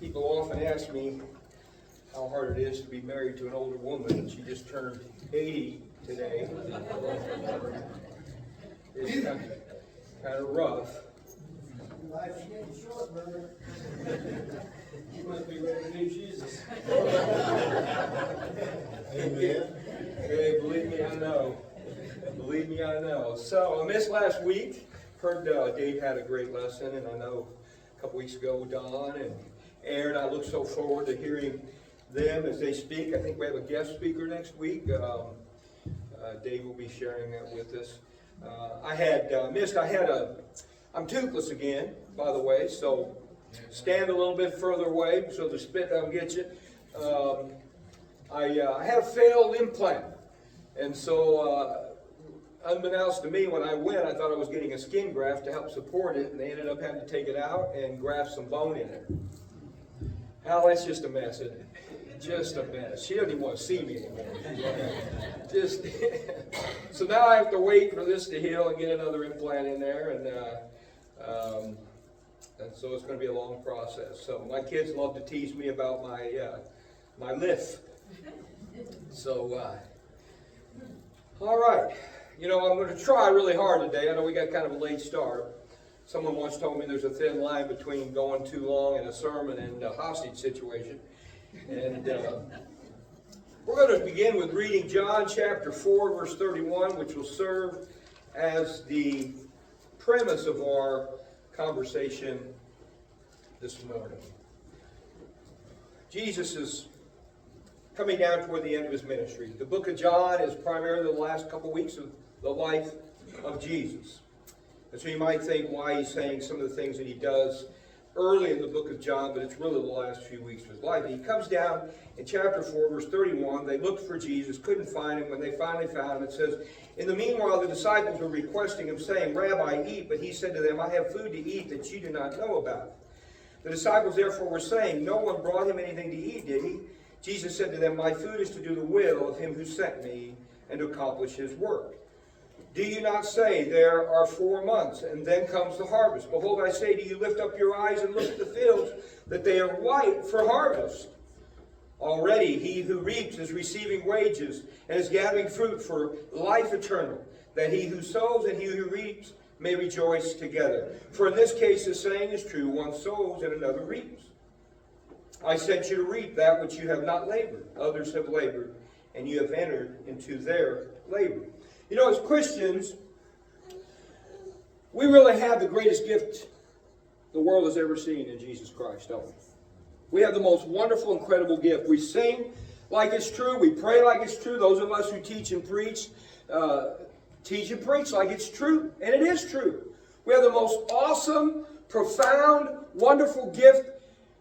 People often ask me how hard it is to be married to an older woman, and she just turned 80 today. It's kind of rough. Life's getting short, brother. You must be ready to meet Jesus. Amen. Hey, believe me, I know. Believe me, I know. So I missed last week. Heard Dave had a great lesson, and I know a couple weeks ago Don and Aaron, I look so forward to hearing them as they speak. I think we have a guest speaker next week. Dave will be sharing that with us. I'm toothless again, by the way, so stand a little bit further away so the spit don't get you. I had a failed implant, and so unbeknownst to me, when I went, I thought I was getting a skin graft to help support it, and they ended up having to take it out and graft some bone in it. Hal, that's just a mess, isn't it? Just a mess. She doesn't even want to see me anymore. Just so now I have to wait for this to heal and get another implant in there, and so it's going to be a long process. So my kids love to tease me about my lip. So all right. You know, I'm going to try really hard today. I know we got kind of a late start. Someone once told me there's a thin line between going too long in a sermon and a hostage situation. And we're going to begin with reading John chapter 4, verse 31, which will serve as the premise of our conversation this morning. Jesus is coming down toward the end of his ministry. The book of John is primarily the last couple weeks of the life of Jesus. And so you might think why he's saying some of the things that he does early in the book of John, but it's really the last few weeks of his life. He comes down in chapter 4, verse 31. They looked for Jesus, couldn't find him. When they finally found him, it says, "In the meanwhile, the disciples were requesting him, saying, 'Rabbi, eat.' But he said to them, 'I have food to eat that you do not know about.' The disciples therefore were saying, 'No one brought him anything to eat, did he?' Jesus said to them, 'My food is to do the will of him who sent me and to accomplish his work. Do you not say, there are 4 months, and then comes the harvest? Behold, I say to you, lift up your eyes and look at the fields, that they are white for harvest. Already he who reaps is receiving wages, and is gathering fruit for life eternal, that he who sows and he who reaps may rejoice together. For in this case the saying is true, one sows and another reaps. I sent you to reap that which you have not labored. Others have labored, and you have entered into their labor.'" You know, as Christians, we really have the greatest gift the world has ever seen in Jesus Christ, don't we? We have the most wonderful, incredible gift. We sing like it's true. We pray like it's true. Those of us who teach and preach like it's true. And it is true. We have the most awesome, profound, wonderful gift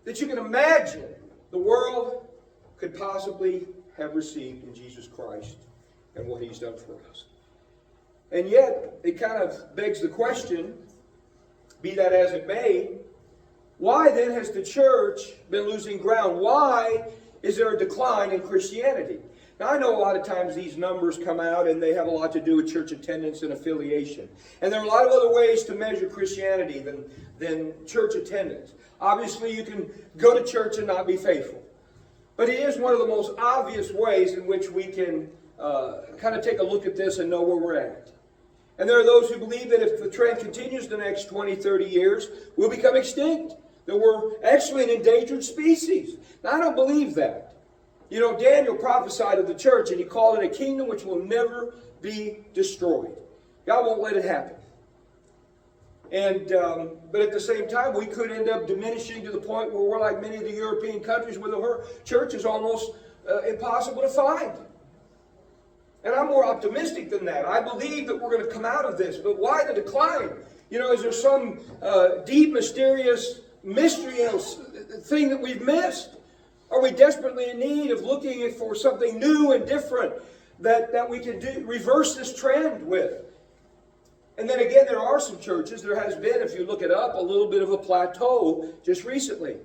that you can imagine the world could possibly have received in Jesus Christ and what he's done for us. And yet, it kind of begs the question, be that as it may, why then has the church been losing ground? Why is there a decline in Christianity? Now, I know a lot of times these numbers come out and they have a lot to do with church attendance and affiliation. And there are a lot of other ways to measure Christianity than church attendance. Obviously, you can go to church and not be faithful. But it is one of the most obvious ways in which we can kind of take a look at this and know where we're at. And there are those who believe that if the trend continues the next 20, 30 years, we'll become extinct. That we're actually an endangered species. Now, I don't believe that. You know, Daniel prophesied of the church, and he called it a kingdom which will never be destroyed. God won't let it happen. And but at the same time, we could end up diminishing to the point where we're like many of the European countries where the church is almost impossible to find. And I'm more optimistic than that. I believe that we're going to come out of this. But why the decline? You know, is there some deep, mysterious mystery, thing that we've missed? Are we desperately in need of looking for something new and different that we can reverse this trend with? And then again, there are some churches, there has been, if you look it up, a little bit of a plateau just recently.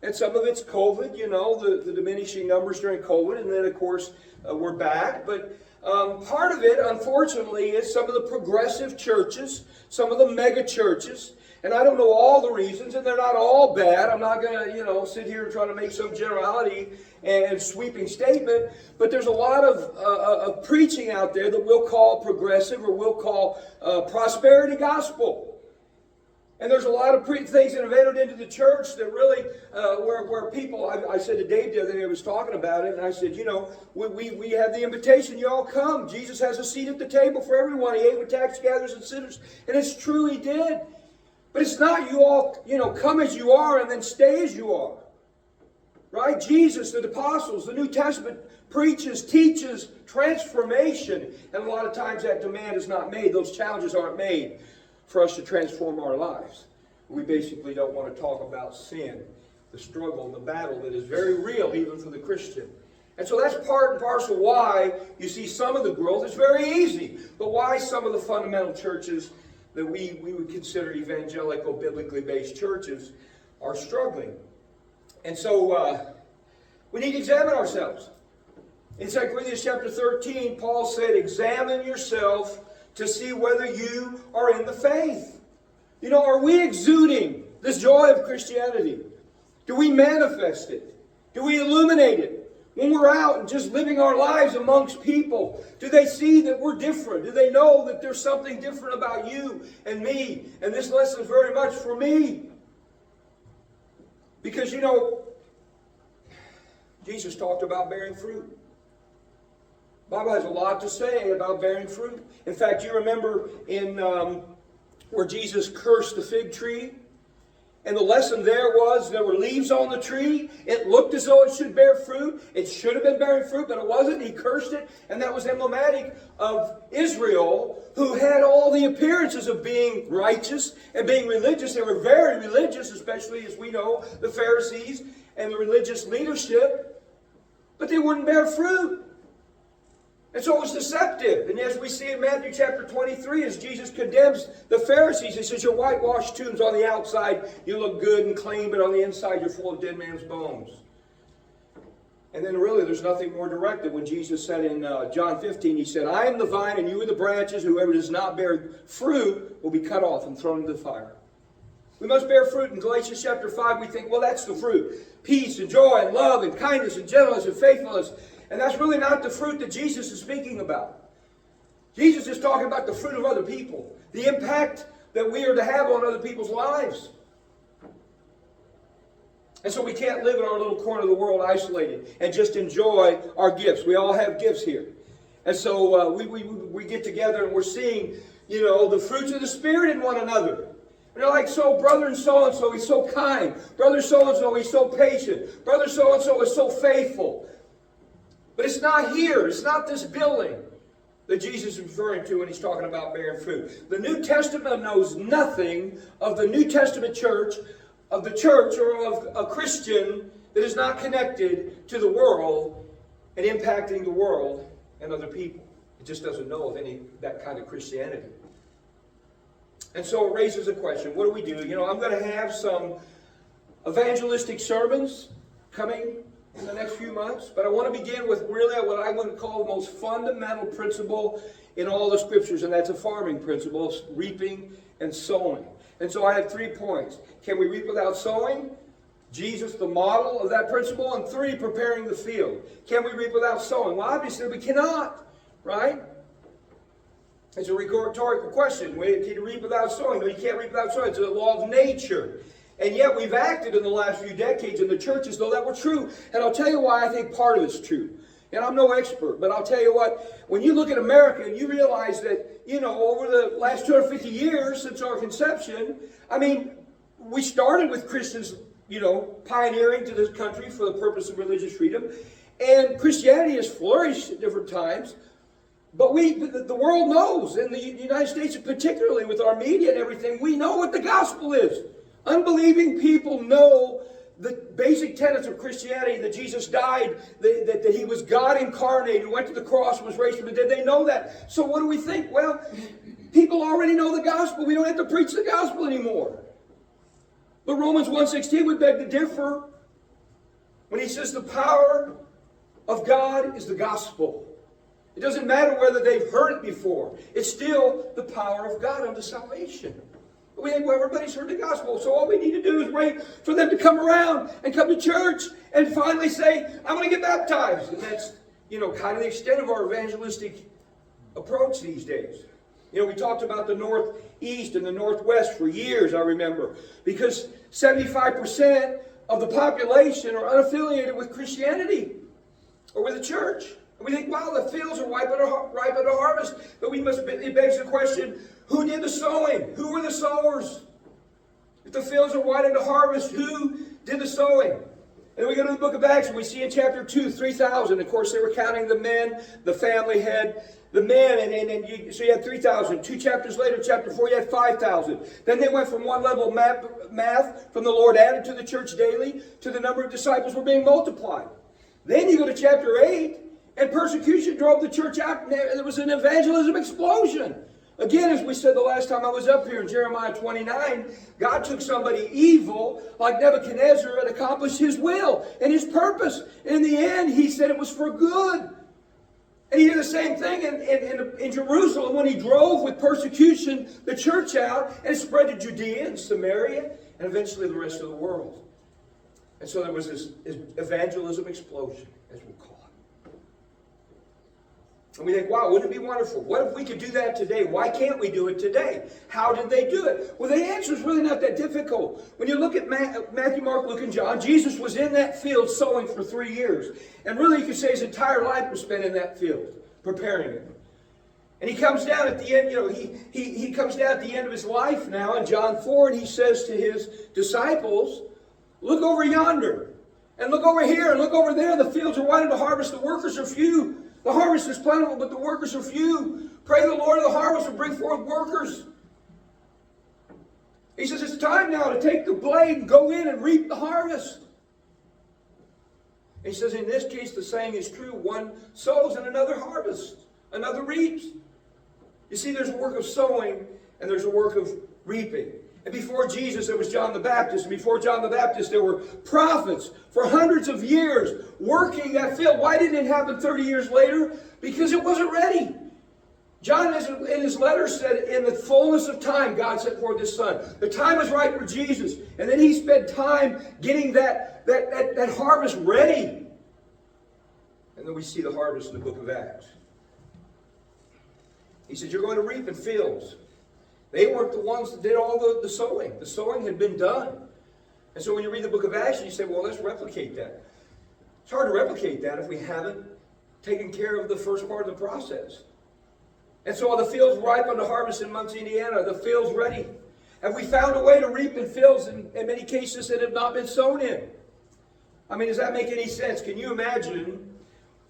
And some of it's COVID, you know, the diminishing numbers during COVID, and then of course we're back. But part of it, unfortunately, is some of the progressive churches, some of the mega churches, And I don't know all the reasons, and they're not all bad. I'm not going to, sit here and try to make some generality and sweeping statement. But there's a lot of preaching out there that we'll call progressive or we'll call prosperity gospel. And there's a lot of things that have entered into the church that really, where people, I said to Dave the other day, I was talking about it, and I said, we have the invitation, you all come. Jesus has a seat at the table for everyone. He ate with tax gatherers and sinners. And it's true, he did. But it's not you all, come as you are and then stay as you are. Right? Jesus, the apostles, the New Testament preaches, teaches transformation. And a lot of times that demand is not made. Those challenges aren't made for us to transform our lives. We basically don't want to talk about sin, the struggle and the battle that is very real even for the Christian. And so that's part and parcel why you see some of the growth. It's very easy. But why some of the fundamental churches that we would consider evangelical, biblically based churches are struggling. And so we need to examine ourselves. In 2 Corinthians chapter 13, Paul said, examine yourself to see whether you are in the faith. Are we exuding this joy of Christianity? Do we manifest it? Do we illuminate it? When we're out and just living our lives amongst people, do they see that we're different? Do they know that there's something different about you and me? And this lesson is very much for me. Because, Jesus talked about bearing fruit. The Bible has a lot to say about bearing fruit. In fact, you remember in where Jesus cursed the fig tree? And the lesson there were leaves on the tree. It looked as though it should bear fruit. It should have been bearing fruit, but it wasn't. He cursed it. And that was emblematic of Israel, who had all the appearances of being righteous and being religious. They were very religious, especially, as we know, the Pharisees and the religious leadership. But they wouldn't bear fruit. And so it was deceptive. And as we see in Matthew chapter 23, as Jesus condemns the Pharisees, he says, you're whitewashed tombs. On the outside, you look good and clean, but on the inside, you're full of dead man's bones. And then really, there's nothing more direct than when Jesus said in John 15, he said, I am the vine and you are the branches. Whoever does not bear fruit will be cut off and thrown into the fire. We must bear fruit. In Galatians chapter 5, we think, well, that's the fruit. Peace and joy and love and kindness and gentleness and faithfulness. And that's really not the fruit that Jesus is speaking about. Jesus is talking about the fruit of other people. The impact that we are to have on other people's lives. And so we can't live in our little corner of the world isolated and just enjoy our gifts. We all have gifts here. And so we get together and we're seeing, the fruits of the Spirit in one another. And they're like, so brother so-and-so, he's so kind. Brother so-and-so, he's so patient. Brother so-and-so is so faithful. But it's not here. It's not this building that Jesus is referring to when he's talking about bearing fruit. The New Testament knows nothing of the New Testament church, of the church, or of a Christian that is not connected to the world and impacting the world and other people. It just doesn't know of any that kind of Christianity. And so it raises a question. What do we do? I'm going to have some evangelistic sermons coming in the next few months, but I want to begin with really what I want to call the most fundamental principle in all the scriptures, and that's a farming principle, reaping and sowing. And so I have 3 points. Can we reap without sowing? Jesus, the model of that principle. And 3, preparing the field. Can we reap without sowing? Well, obviously we cannot, right? It's a rhetorical question. Can you reap without sowing? No, you can't reap without sowing. It's a law of nature. And yet we've acted in the last few decades in the church as though that were true. And I'll tell you why I think part of it's true. And I'm no expert, but I'll tell you what, when you look at America and you realize that, over the last 250 years since our conception, we started with Christians, pioneering to this country for the purpose of religious freedom. And Christianity has flourished at different times. But the world knows, and the United States particularly with our media and everything, we know what the gospel is. Unbelieving people know the basic tenets of Christianity, that Jesus died, that he was God incarnate, who went to the cross and was raised from the dead. They know that. So what do we think? Well, people already know the gospel. We don't have to preach the gospel anymore. But Romans 1:16 would beg to differ when he says the power of God is the gospel. It doesn't matter whether they've heard it before. It's still the power of God unto salvation. We think, well, everybody's heard the gospel, so all we need to do is wait for them to come around and come to church and finally say, I'm going to get baptized. And that's, kind of the extent of our evangelistic approach these days. We talked about the Northeast and the Northwest for years, I remember, because 75% of the population are unaffiliated with Christianity or with the church. And we think, wow, the fields are ripe at a harvest. But it begs the question, who did the sowing? Who were the sowers? If the fields are white at a harvest, who did the sowing? And then we go to the book of Acts and we see in chapter 2, 3,000. Of course, they were counting the men, the family head, the men, so you had 3,000. 2 chapters later, chapter 4, you had 5,000. Then they went from one level of math from the Lord added to the church daily to the number of disciples were being multiplied. Then you go to chapter 8, and persecution drove the church out, and there was an evangelism explosion. Again, as we said the last time I was up here in Jeremiah 29, God took somebody evil like Nebuchadnezzar and accomplished his will and his purpose. And in the end, he said it was for good. And he did the same thing in Jerusalem when he drove with persecution the church out and spread to Judea and Samaria and eventually the rest of the world. And so there was this evangelism explosion, as we call it. And we think, wow, wouldn't it be wonderful? What if we could do that today? Why can't we do it today? How did they do it? Well, the answer is really not that difficult. When you look at Matthew, Mark, Luke, and John, Jesus was in that field sowing for 3 years. And really, you could say his entire life was spent in that field, preparing it. And he comes down at the end, he comes down at the end of his life now in John 4, and he says to his disciples, look over yonder, and look over here, and look over there. The fields are white unto harvest, the workers are few. The harvest is plentiful, but the workers are few. Pray the Lord of the harvest will bring forth workers. He says it's time now to take the blade and go in and reap the harvest. And he says in this case the saying is true. One sows and another harvests. Another reaps. You see, there's a work of sowing and there's a work of reaping. And before Jesus, there was John the Baptist. And before John the Baptist, there were prophets for hundreds of years working that field. Why didn't it happen 30 years later? Because it wasn't ready. John, in his letter, said, in the fullness of time, God sent forth his Son. The time was right for Jesus. And then he spent time getting that harvest ready. And then we see the harvest in the book of Acts. He said, you're going to reap in fields. They weren't the ones that did all the sowing. The sowing had been done. And so when you read the book of Acts, you say, well, let's replicate that. It's hard to replicate that if we haven't taken care of the first part of the process. And so are the fields ripe unto harvest in Muncie, Indiana? Are the fields ready? Have we found a way to reap in fields in many cases that have not been sown in? I mean, does that make any sense? Can you imagine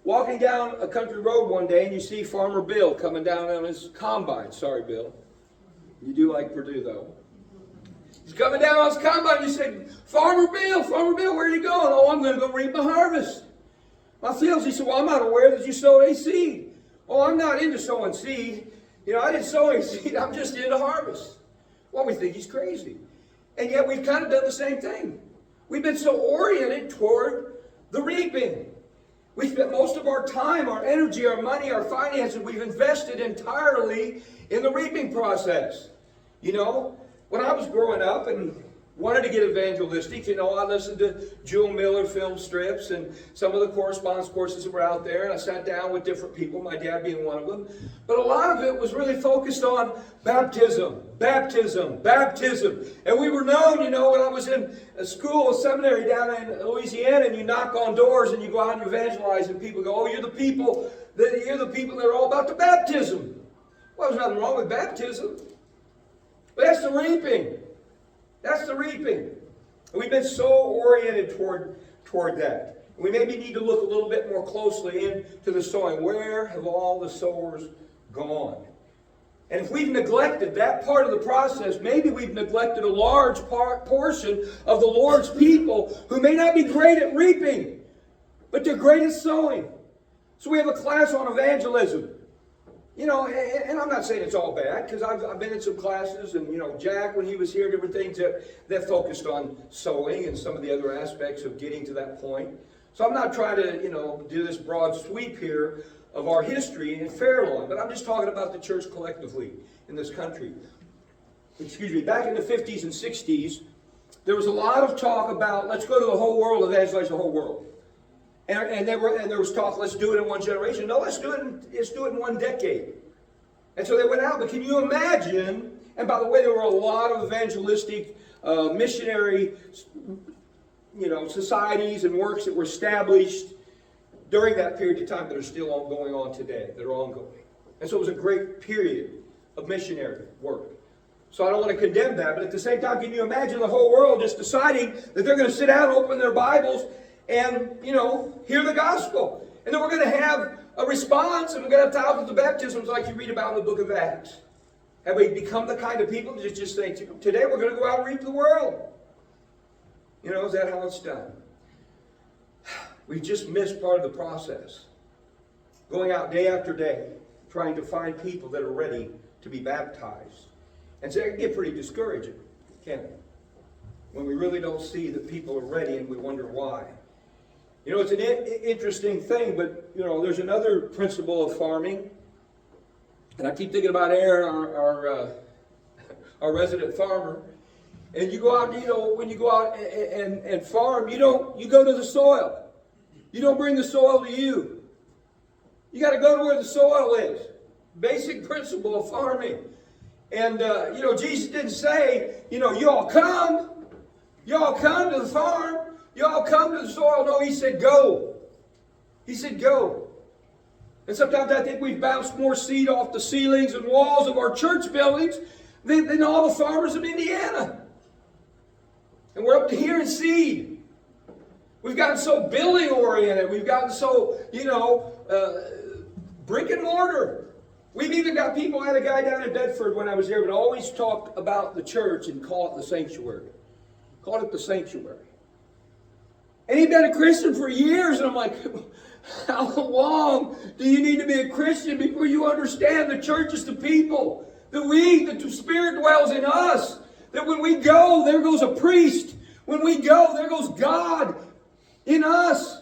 walking down a country road one day and you see Farmer Bill coming down on his combine? Sorry, Bill. You do like Purdue, though. He's coming down on his combine and you say, Farmer Bill, where are you going? Oh, I'm going to go reap my harvest. My fields. He said, well, I'm not aware that you sowed a seed. Oh, I'm not into sowing seed. I didn't sow any seed. I'm just into harvest. Well, we think he's crazy. And yet we've kind of done the same thing. We've been so oriented toward the reaping. We spent most of our time, our energy, our money, our finances, we've invested entirely in the reaping process. When I was growing up and wanted to get evangelistic, I listened to Jewel Miller film strips and some of the correspondence courses that were out there, and I sat down with different people, my dad being one of them. But a lot of it was really focused on baptism. And we were known, when I was in a school, a seminary down in Louisiana, and you knock on doors and you go out and evangelize, and people go, oh, you're the people that are all about the baptism. Well, there's nothing wrong with baptism. But that's the reaping. That's the reaping. And we've been so oriented toward that. We maybe need to look a little bit more closely into the sowing. Where have all the sowers gone? And if we've neglected that part of the process, maybe we've neglected a large portion of the Lord's people who may not be great at reaping, but they're great at sowing. So we have a class on evangelism. And I'm not saying it's all bad, because I've been in some classes, and, Jack, when he was here, different things that focused on sowing and some of the other aspects of getting to that point. So I'm not trying to, do this broad sweep here of our history in Fairlawn, but I'm just talking about the church collectively in this country. back in the 50s and 60s, there was a lot of talk about, let's go to the whole world, evangelize the whole world. And there was talk, let's do it in one generation. No, let's do it in one decade. And so they went out. But can you imagine, and by the way, there were a lot of evangelistic, missionary, societies and works that were established during that period of time that are still going on today, that are ongoing. And so it was a great period of missionary work. So I don't want to condemn that, but at the same time, can you imagine the whole world just deciding that they're going to sit down and open their Bibles and, hear the gospel? And then we're going to have a response, and we're going to have thousands of baptisms like you read about in the book of Acts. Have we become the kind of people that just think, today we're going to go out and reach the world? Is that how it's done? We've just missed part of the process. Going out day after day, trying to find people that are ready to be baptized. And so it can get pretty discouraging, can't it? When we really don't see that people are ready and we wonder why. It's an interesting thing, but, there's another principle of farming. And I keep thinking about Aaron, our resident farmer. And you go out, when you go out and farm, you go to the soil. You don't bring the soil to you. You got to go to where the soil is. Basic principle of farming. And, Jesus didn't say, you all come to the farm. You all come to the soil. No, he said go. He said go. And sometimes I think we've bounced more seed off the ceilings and walls of our church buildings than all the farmers of Indiana. And we're up to here in seed. We've gotten so building oriented. We've gotten so, brick and mortar. We've even got people, I had a guy down in Bedford when I was there, but always talked about the church and call it the sanctuary. Called it the sanctuary. And he'd been a Christian for years, and I'm like, how long do you need to be a Christian before you understand the church is the people? That the Spirit dwells in us. That when we go, there goes a priest. When we go, there goes God in us.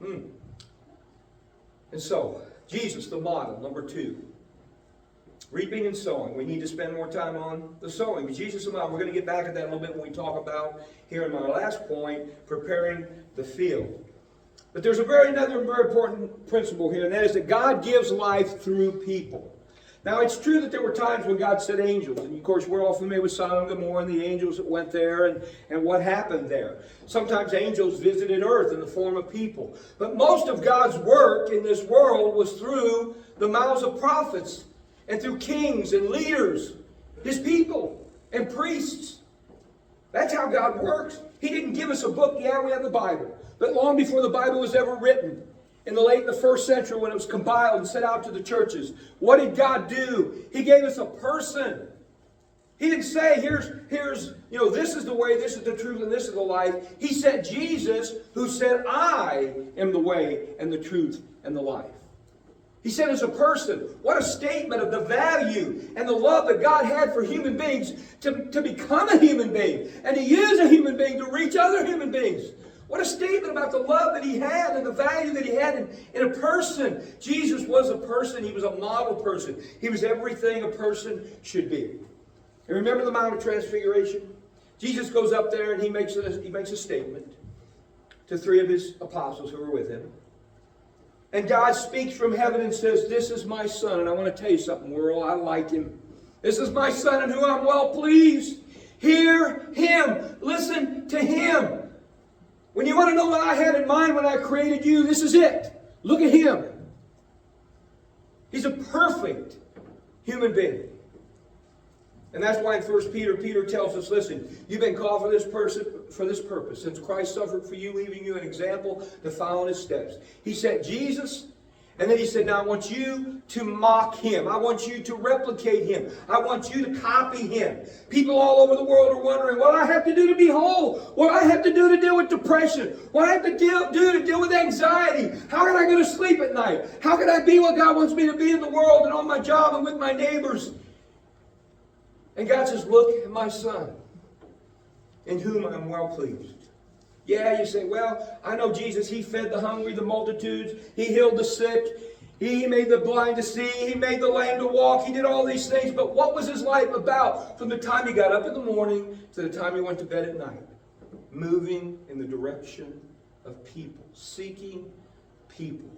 And so, Jesus, the model, number 2. Reaping and sowing. We need to spend more time on the sowing. But Jesus, the model, we're going to get back at that a little bit when we talk about, here in my last point, preparing the field. But there's another very important principle here, and that is that God gives life through people. Now, it's true that there were times when God sent angels. And, of course, we're all familiar with Sodom and Gomorrah and the angels that went there and what happened there. Sometimes angels visited earth in the form of people. But most of God's work in this world was through the mouths of prophets and through kings and leaders, His people and priests. That's how God works. He didn't give us a book. Yeah, we have the Bible. But long before the Bible was ever written, in the first century when it was compiled and sent out to the churches, what did God do? He gave us a person. He didn't say, here's this is the way, this is the truth, and this is the life. He sent Jesus, who said, I am the way and the truth and the life. He sent us a person. What a statement of the value and the love that God had for human beings to become a human being and to use a human being to reach other human beings. What a statement about the love that He had and the value that He had in a person. Jesus was a person. He was a model person. He was everything a person should be. And remember the Mount of Transfiguration? Jesus goes up there and he makes a statement to 3 of His apostles who were with Him. And God speaks from heaven and says, this is my Son. And I want to tell you something, world. I like Him. This is my Son in whom I'm well pleased. Hear Him. Listen to Him. When you want to know what I had in mind when I created you, this is it. Look at Him. He's a perfect human being. And that's why in 1 Peter, Peter tells us, listen, you've been called for this purpose. Since Christ suffered for you, leaving you an example to follow in His steps. He sent Jesus, and then He said, now I want you to mock Him. I want you to replicate Him. I want you to copy Him. People all over the world are wondering, what do I have to do to be whole? What do I have to do to deal with depression? What do I have to do to deal with anxiety? How can I go to sleep at night? How can I be what God wants me to be in the world and on my job and with my neighbors? And God says, look at my Son, in whom I am well pleased. Yeah, you say, well, I know Jesus, He fed the hungry, the multitudes. He healed the sick. He made the blind to see. He made the lame to walk. He did all these things. But what was his life about from the time he got up in the morning to the time he went to bed at night? Moving in the direction of people. Seeking people.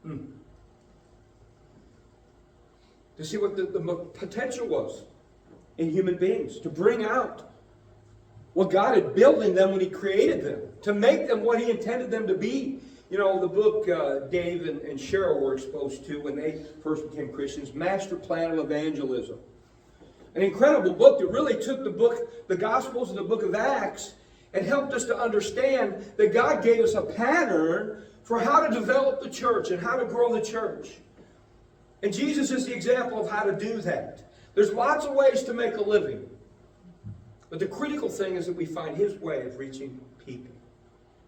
To see what the potential was in human beings. To bring out what God had built in them when He created them. To make them what He intended them to be. You know, the book Dave and Cheryl were exposed to when they first became Christians, Master Plan of Evangelism. An incredible book that really took the Gospels and the book of Acts and helped us to understand that God gave us a pattern for how to develop the church and how to grow the church. And Jesus is the example of how to do that. There's lots of ways to make a living. But the critical thing is that we find His way of reaching people.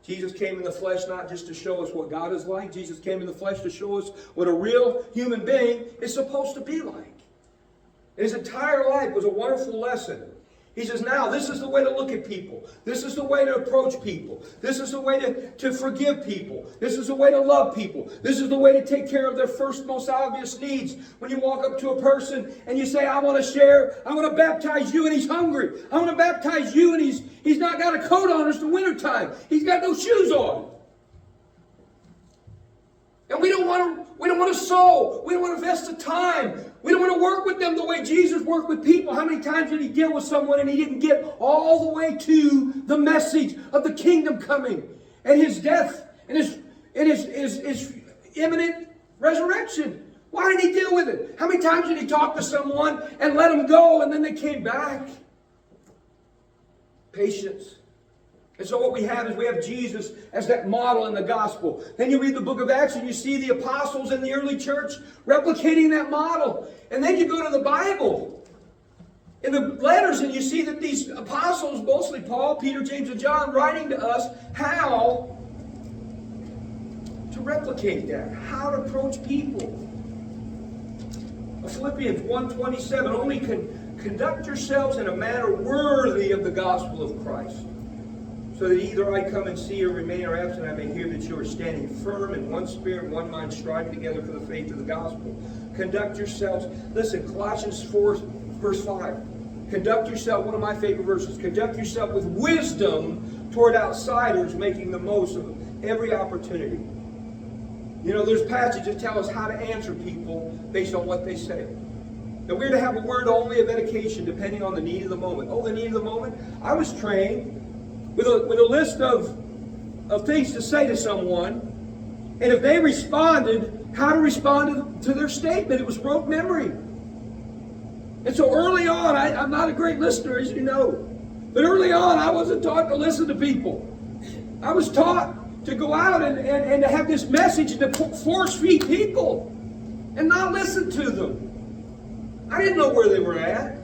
Jesus came in the flesh not just to show us what God is like. Jesus came in the flesh to show us what a real human being is supposed to be like. His entire life was a wonderful lesson. He says, now, this is the way to look at people. This is the way to approach people. This is the way to forgive people. This is the way to love people. This is the way to take care of their first, most obvious needs. When you walk up to a person and you say, I want to share, I want to baptize you, and he's hungry. I want to baptize you, and he's not got a coat on. It's the wintertime. He's got no shoes on. And we don't want to sow. We don't want to invest the time. We don't want to work with them the way Jesus worked with people. How many times did He deal with someone and He didn't get all the way to the message of the kingdom coming and His death and His imminent resurrection? Why did He deal with it? How many times did He talk to someone and let them go and then they came back? Patience. And so what we have is we have Jesus as that model in the gospel. Then you read the book of Acts and you see the apostles in the early church replicating that model. And then you go to the Bible in the letters and you see that these apostles, mostly Paul, Peter, James, and John, writing to us how to replicate that, how to approach people. Philippians 1:27, only conduct yourselves in a manner worthy of the gospel of Christ, so that either I come and see or remain or absent, I may hear that you are standing firm in one spirit, one mind, striving together for the faith of the gospel. Conduct yourselves. Listen, Colossians 4, verse 5. Conduct yourself, one of my favorite verses. Conduct yourself with wisdom toward outsiders, making the most of every opportunity. You know, there's passages that tell us how to answer people based on what they say. That we're to have a word only of edification depending on the need of the moment. Oh, the need of the moment? I was trained with a list of things to say to someone, and if they responded, how to respond to their statement. It was rote memory. And so early on, I'm not a great listener, as you know, but early on, I wasn't taught to listen to people. I was taught to go out and to have this message and to force feed people and not listen to them. I didn't know where they were at.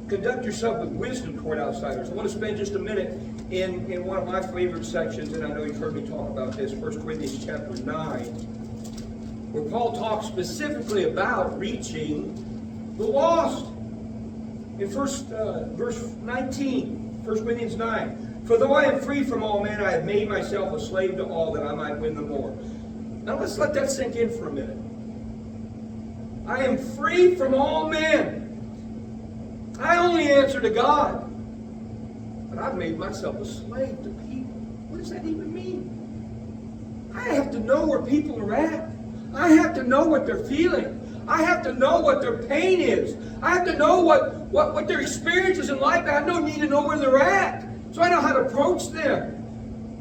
Conduct yourself with wisdom toward outsiders. I want to spend just a minute in one of my favorite sections, and I know you've heard me talk about this, 1 Corinthians chapter 9, where Paul talks specifically about reaching the lost. In verse 19, 1 Corinthians 9, for though I am free from all men, I have made myself a slave to all that I might win the more. Now let's let that sink in for a minute. I am free from all men. I only answer to God. But I've made myself a slave to people. What does that even mean? I have to know where people are at. I have to know what they're feeling. I have to know what their pain is. I have to know what their experience is in life. I don't need to know where they're at, so I know how to approach them.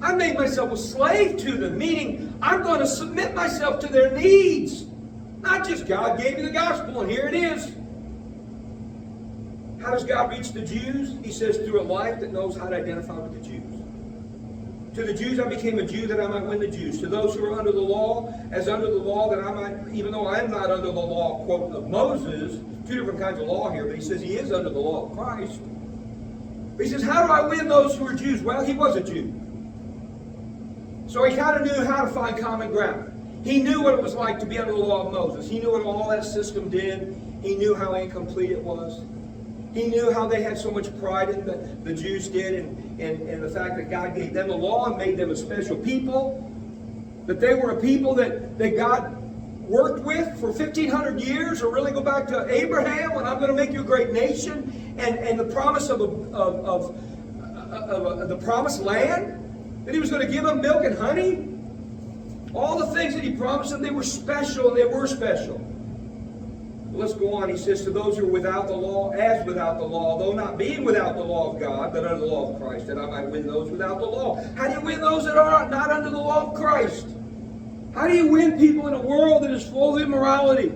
I made myself a slave to them, meaning I'm going to submit myself to their needs. Not just God gave me the gospel and here it is. How does God reach the Jews? He says through a life that knows how to identify with the Jews. To the Jews I became a Jew that I might win the Jews. To those who are under the law, as under the law that I might, even though I am not under the law, quote, of Moses, two different kinds of law here, but he says he is under the law of Christ. But he says, how do I win those who are Jews? Well, he was a Jew. So he kind of knew how to find common ground. He knew what it was like to be under the law of Moses. He knew what all that system did. He knew how incomplete it was. He knew how they had so much pride in the Jews did and the fact that God gave them the law and made them a special people. That they were a people that God worked with for 1,500 years, or really go back to Abraham when I'm going to make you a great nation, and the promise of the promised land, that he was going to give them milk and honey. All the things that he promised them, they were special, and they were special. Well, let's go on. He says, to those who are without the law, as without the law, though not being without the law of God, but under the law of Christ, that I might win those without the law. How do you win those that are not under the law of Christ? How do you win people in a world that is full of immorality?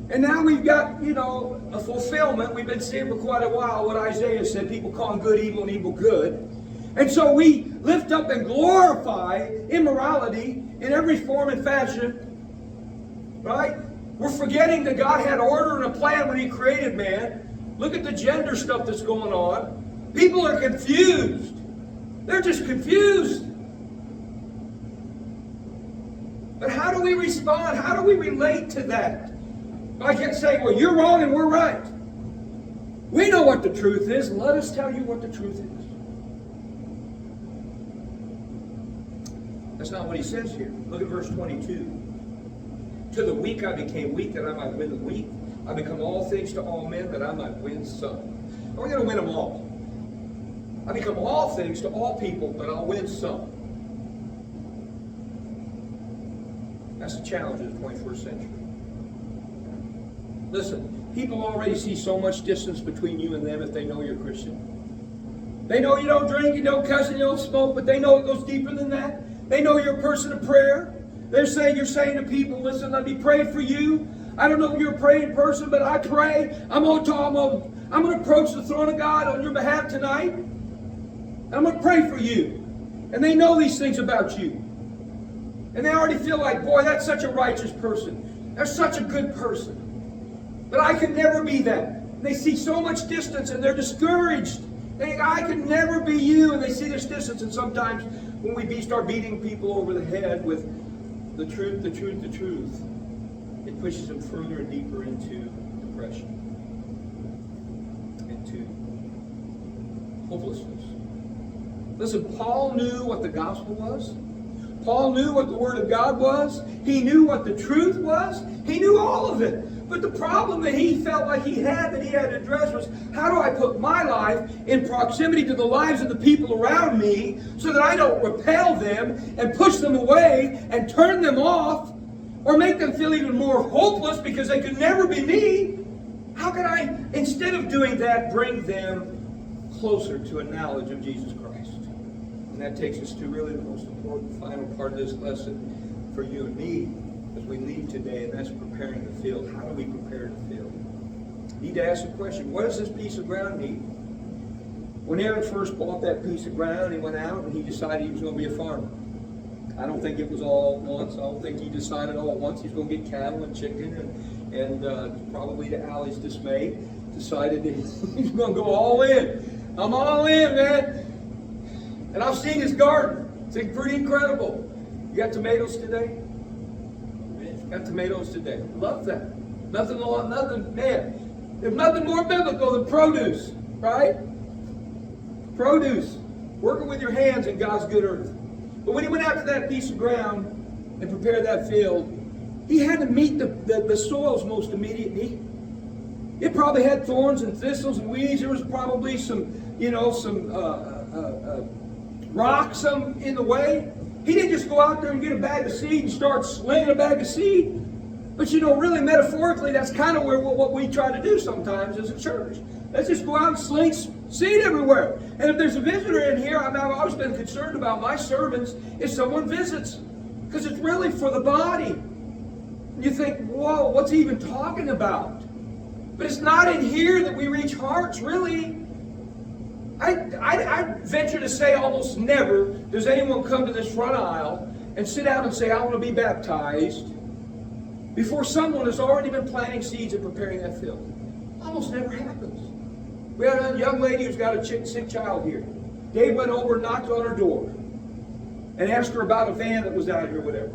And now we've got, a fulfillment. We've been seeing for quite a while what Isaiah said, people calling good evil and evil good. And so we lift up and glorify immorality in every form and fashion. Right? We're forgetting that God had order and a plan when he created man. Look at the gender stuff that's going on. People are confused. They're just confused. But how do we respond? How do we relate to that? I can't say, well, you're wrong and we're right. We know what the truth is. Let us tell you what the truth is. That's not what he says here. Look at verse 22. To the weak I became weak, that I might win the weak. I become all things to all men, that I might win some. And we're going to win them all. I become all things to all people, but I'll win some. That's the challenge of the 21st century. Listen, people already see so much distance between you and them if they know you're Christian. They know you don't drink, you don't cuss, and you don't smoke, but they know it goes deeper than that. They know you're a person of prayer. You're saying to people, listen, let me pray for you. I don't know if you're a praying person, but I pray. I'm going to approach the throne of God on your behalf tonight. And I'm going to pray for you. And they know these things about you. And they already feel like, boy, that's such a righteous person. That's such a good person. But I could never be that. And they see so much distance and they're discouraged. They think, I could never be you. And they see this distance. And sometimes when we start beating people over the head with the truth, it pushes them further and deeper into depression, into hopelessness. Listen, Paul knew what the gospel was. Paul knew what the Word of God was. He knew what the truth was. He knew all of it. But the problem that he felt like he had to address was, how do I put my life in proximity to the lives of the people around me so that I don't repel them and push them away and turn them off or make them feel even more hopeless because they could never be me? How can I, instead of doing that, bring them closer to a knowledge of Jesus Christ? And that takes us to really the most important final part of this lesson for you and me as we leave today, and that's preparing the field. How do we prepare the field? You need to ask the question, what does this piece of ground need? When Aaron first bought that piece of ground, he went out and he decided he was going to be a farmer. I don't think it was all at once. I don't think he decided all at once he's going to get cattle and chicken and probably to Allie's dismay, decided that he's going to go all in. I'm all in, man. And I've seen his garden. It's pretty incredible. You got tomatoes today? Got tomatoes today. Love that. Nothing, man. There's nothing more biblical than produce, right? Produce. Working with your hands in God's good earth. But when he went out to that piece of ground and prepared that field, he had to meet the soil's most immediate need. It probably had thorns and thistles and weeds. There was probably some rocks in the way. He didn't just go out there and get a bag of seed and start slinging a bag of seed. But really metaphorically, that's kind of what we try to do sometimes as a church. Let's just go out and sling seed everywhere. And if there's a visitor in here, I've always been concerned about my sermons if someone visits. Because it's really for the body. You think, whoa, what's he even talking about? But it's not in here that we reach hearts, really. I venture to say almost never does anyone come to this front aisle and sit down and say, I want to be baptized, before someone has already been planting seeds and preparing that field. Almost never happens. We had a young lady who's got a sick child here. Dave went over and knocked on her door and asked her about a van that was out here, whatever.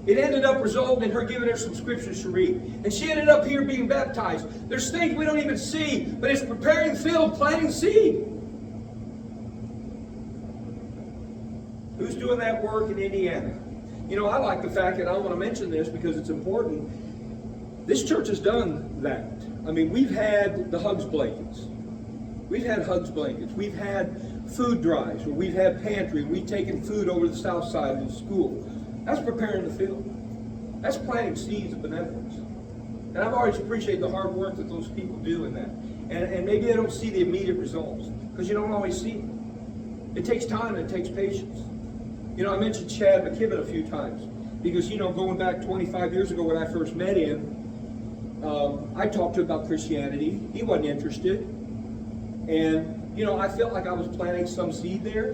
It ended up resulting in her giving her some scriptures to read. And she ended up here being baptized. There's things we don't even see, but it's preparing the field, planting seed. Who's doing that work in Indiana? You know, I like the fact, and I want to mention this because it's important, this church has done that. I mean, we've had the Hugs blankets. We've had Hugs blankets. We've had food drives where we've had pantry. We've taken food over to the south side of the school. That's preparing the field. That's planting seeds of benevolence. And I've always appreciated the hard work that those people do in that. And maybe they don't see the immediate results because you don't always see them. It takes time and it takes patience. You know, I mentioned Chad McKibben a few times because, you know, going back 25 years ago when I first met him, I talked to him about Christianity. He wasn't interested. And, you know, I felt like I was planting some seed there.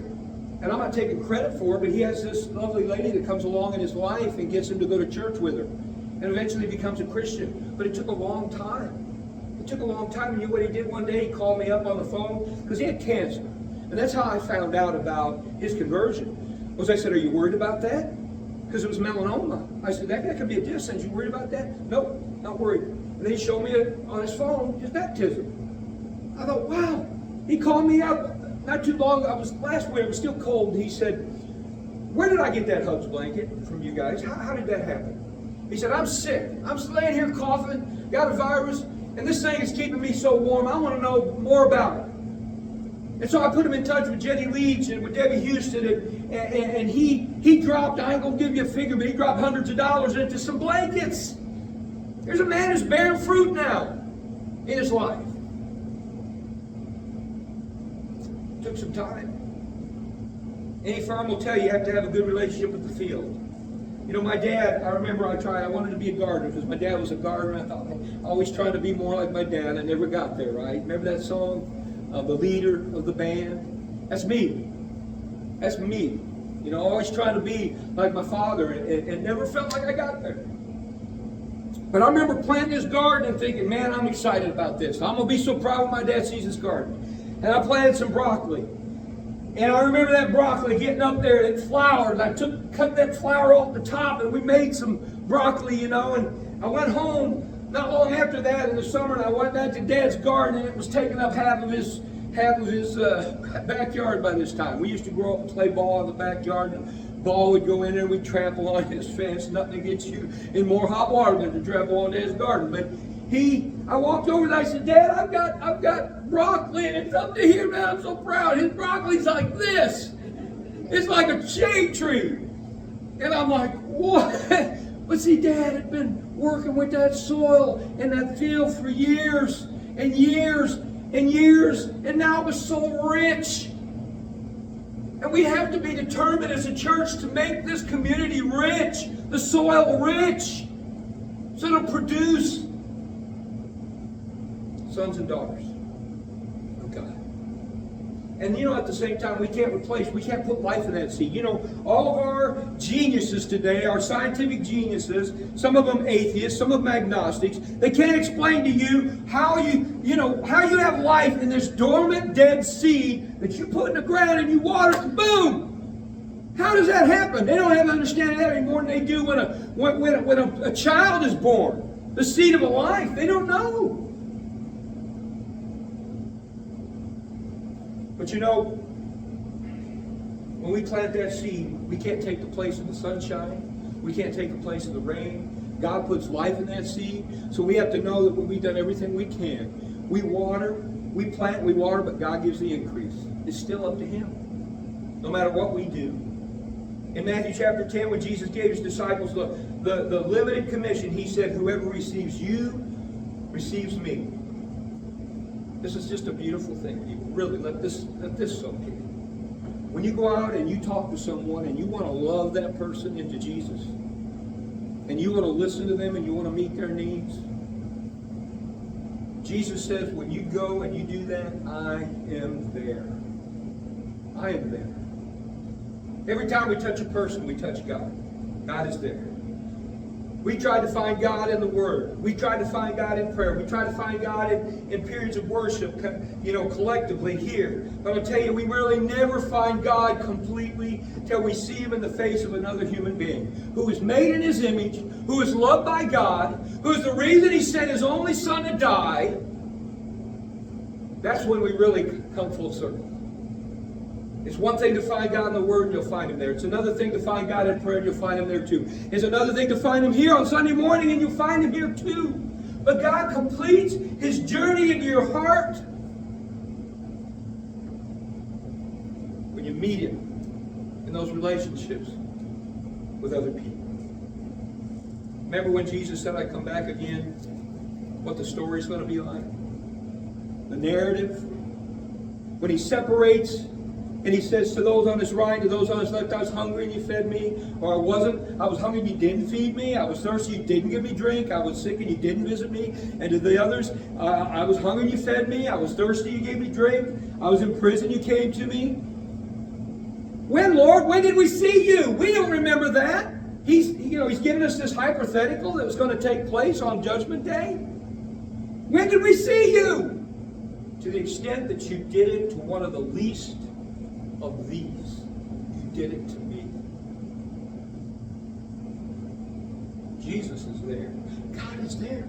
And I'm not taking credit for it, but he has this lovely lady that comes along in his life and gets him to go to church with her. And eventually becomes a Christian. But it took a long time. It took a long time. And you know what he did one day? He called me up on the phone because he had cancer. And that's how I found out about his conversion. I said, are you worried about that? Because it was melanoma. I said, that could be a distance. You worried about that? Nope, not worried. And then he showed me on his phone his baptism. I thought, wow. He called me up not too long. Last winter, it was still cold. He said, where did I get that Hugs blanket from you guys? How did that happen? He said, I'm sick. I'm laying here coughing, got a virus, and this thing is keeping me so warm. I want to know more about it. And so I put him in touch with Jenny Leach and with Debbie Houston, and he dropped, I ain't going to give you a figure, but he dropped hundreds of dollars into some blankets. There's a man who's bearing fruit now in his life. It took some time. Any firm will tell you have to have a good relationship with the field. You know, my dad, I remember I wanted to be a gardener because my dad was a gardener. I thought, I always tried to be more like my dad. I never got there, right? Remember that song? The leader of the band. That's me. That's me. You know, always trying to be like my father and never felt like I got there. But I remember planting this garden and thinking, man, I'm excited about this. I'm going to be so proud when my dad sees this garden. And I planted some broccoli. And I remember that broccoli getting up there and it flowered. And I cut that flower off the top and we made some broccoli, you know. And I went home not long after that in the summer, and I went back to Dad's garden, and it was taking up half of his backyard by this time. We used to grow up and play ball in the backyard, and the ball would go in there, and we'd trample on his fence. Nothing gets you in more hot water than to trample on Dad's garden. But I walked over and I said, Dad, I've got broccoli, and it's up to here, man. I'm so proud. His broccoli's like this. It's like a shade tree. And I'm like, what? But see, Dad had been working with that soil and that field for years and years and years, and now it was so rich. And we have to be determined as a church to make this community rich, the soil rich, so it'll produce sons and daughters of God. And you know, at the same time, we can't put life in that seed. You know, all of our geniuses today, our scientific geniuses, some of them atheists, some of them agnostics, they can't explain to you how you have life in this dormant, dead seed that you put in the ground and you water it, and boom! How does that happen? They don't have an understanding of that any more than they do when a child is born. The seed of a life. They don't know. But you know, when we plant that seed, we can't take the place of the sunshine. We can't take the place of the rain. God puts life in that seed. So we have to know that when we've done everything we can, we water, we plant, we water, but God gives the increase. It's still up to Him, no matter what we do. In Matthew chapter 10, when Jesus gave His disciples the limited commission, He said, whoever receives you, receives me. This is just a beautiful thing, people. Really, let this soak in. When you go out and you talk to someone and you want to love that person into Jesus, and you want to listen to them and you want to meet their needs, Jesus says, when you go and you do that, I am there. I am there. Every time we touch a person, we touch God. God is there. We try to find God in the Word. We try to find God in prayer. We try to find God in periods of worship, collectively here. But I'll tell you, we really never find God completely till we see Him in the face of another human being who is made in His image, who is loved by God, who is the reason He sent His only Son to die. That's when we really come full circle. It's one thing to find God in the Word, and you'll find Him there. It's another thing to find God in prayer, and you'll find Him there too. It's another thing to find Him here on Sunday morning, and you'll find Him here too. But God completes His journey into your heart when you meet Him in those relationships with other people. Remember when Jesus said, "I come back again," what the story's going to be like? The narrative. When He separates and He says to those on His right, to those on His left, "I was hungry and you fed me," or I was hungry and you didn't feed me, "I was thirsty, you didn't give me drink, I was sick and you didn't visit me," and to the others, "I was hungry and you fed me, I was thirsty, you gave me drink, I was in prison, you came to me." When, Lord? When did we see you? We don't remember that. He's given us this hypothetical that was going to take place on Judgment Day. When did we see you? To the extent that you did it to one of the least of these, you did it to me. Jesus is there. God is there.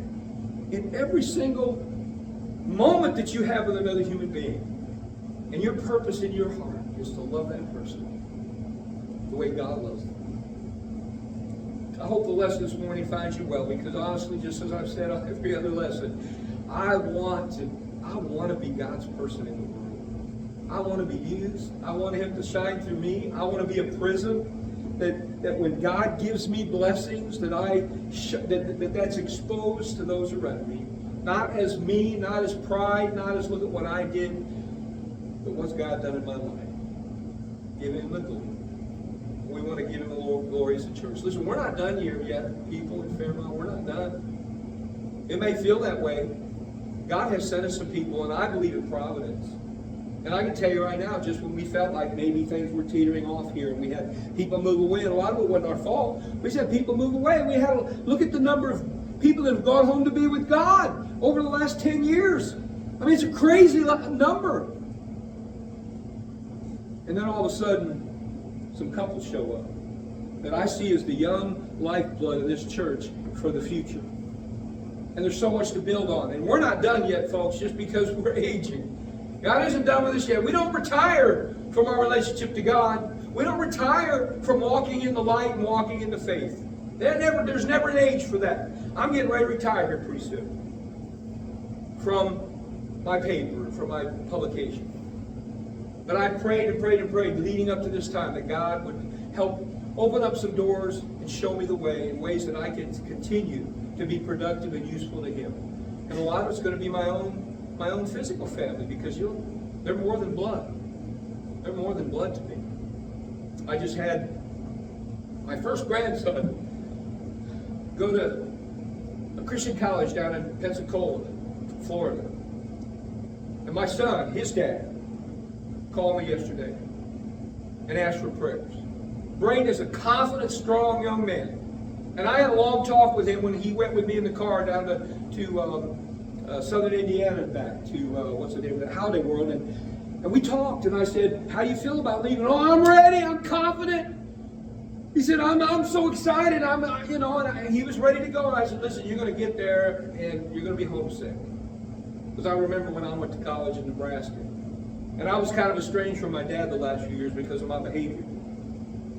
In every single moment that you have with another human being. And your purpose in your heart is to love that person the way God loves them. I hope the lesson this morning finds you well, because honestly, just as I've said on every other lesson, I want to be God's person in the world. I want to be used. I want Him to shine through me. I want to be a prism that when God gives me blessings, that's exposed to those around me. Not as me, not as pride, not as look at what I did, but what's God done in my life. Give Him the glory. We want to give Him the glory as a church. Listen, we're not done here yet, people in Fairmont. We're not done. It may feel that way. God has sent us some people, and I believe in providence. And I can tell you right now, just when we felt like maybe things were teetering off here, and we had people move away, and a lot of it wasn't our fault. We just had people move away, and we had to look at the number of people that have gone home to be with God over the last 10 years. I mean, it's a crazy number. And then all of a sudden, some couples show up that I see as the young lifeblood of this church for the future. And there's so much to build on. And we're not done yet, folks, just because we're aging. God isn't done with us yet. We don't retire from our relationship to God. We don't retire from walking in the light and walking in the faith. There's never an age for that. I'm getting ready to retire here pretty soon from my paper, from my publication. But I prayed and prayed and prayed leading up to this time that God would help open up some doors and show me the way in ways that I can continue to be productive and useful to Him. And a lot of it's going to be my own physical family, because they're more than blood. They're more than blood to me. I just had my first grandson go to a Christian college down in Pensacola, Florida. And my son, his dad, called me yesterday and asked for prayers. Braden is a confident, strong young man. And I had a long talk with him when he went with me in the car down to southern Indiana and back to, what's the name of that, Holiday World. And we talked, and I said, "How do you feel about leaving?" "Oh, I'm ready, I'm confident." He said, I'm so excited, and he was ready to go. And I said, "Listen, you're going to get there, and you're going to be homesick." Because I remember when I went to college in Nebraska. And I was kind of estranged from my dad the last few years because of my behavior.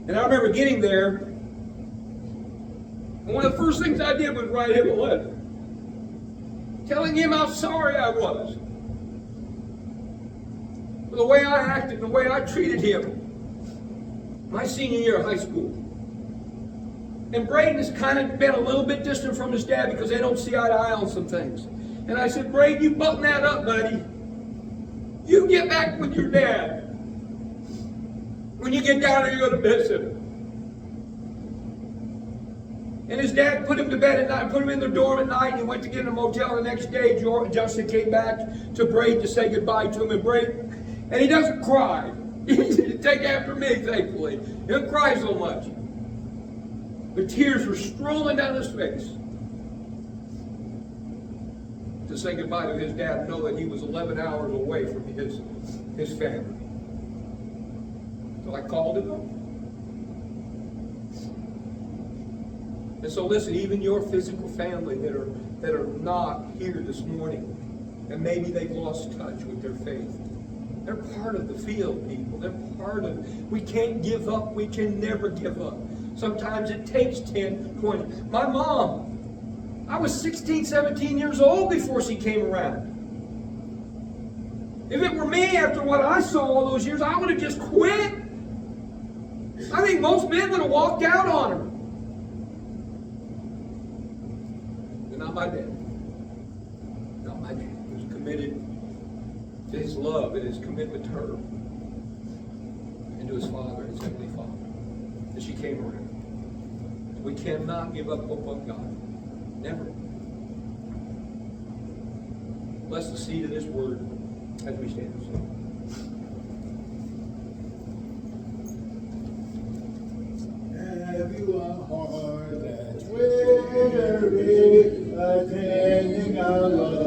And I remember getting there, and one of the first things I did was write him a letter, telling him how sorry I was for the way I acted and the way I treated him my senior year of high school. And Braden has kind of been a little bit distant from his dad because they don't see eye to eye on some things. And I said, "Braden, you button that up, buddy. You get back with your dad. When you get down there, you're going to miss him." And his dad put him to bed at night, put him in the dorm at night, and he went to get in a motel the next day. Justin came back to Braden to say goodbye to him, and he doesn't cry. He didn't take after me, thankfully. He doesn't cry so much. But tears were strolling down his face to say goodbye to his dad and know that he was 11 hours away from his family. So I called him up. And so listen, even your physical family that are not here this morning, and maybe they've lost touch with their faith, They're part of the field, people. They're part of, we can't give up. We can never give up. Sometimes it takes 10, 20. My mom, I was 16, 17 years old before she came around. If it were me, after what I saw all those years, I would have just quit. I think most men would have walked out on her. But not my dad. Not my dad. He was committed to his love and his commitment to her and to his father, his heavenly Father. And she came around. We cannot give up hope on God. Never. Bless the seed of this word as we stand and sing. Have you a heart that's weary, attending our Lord?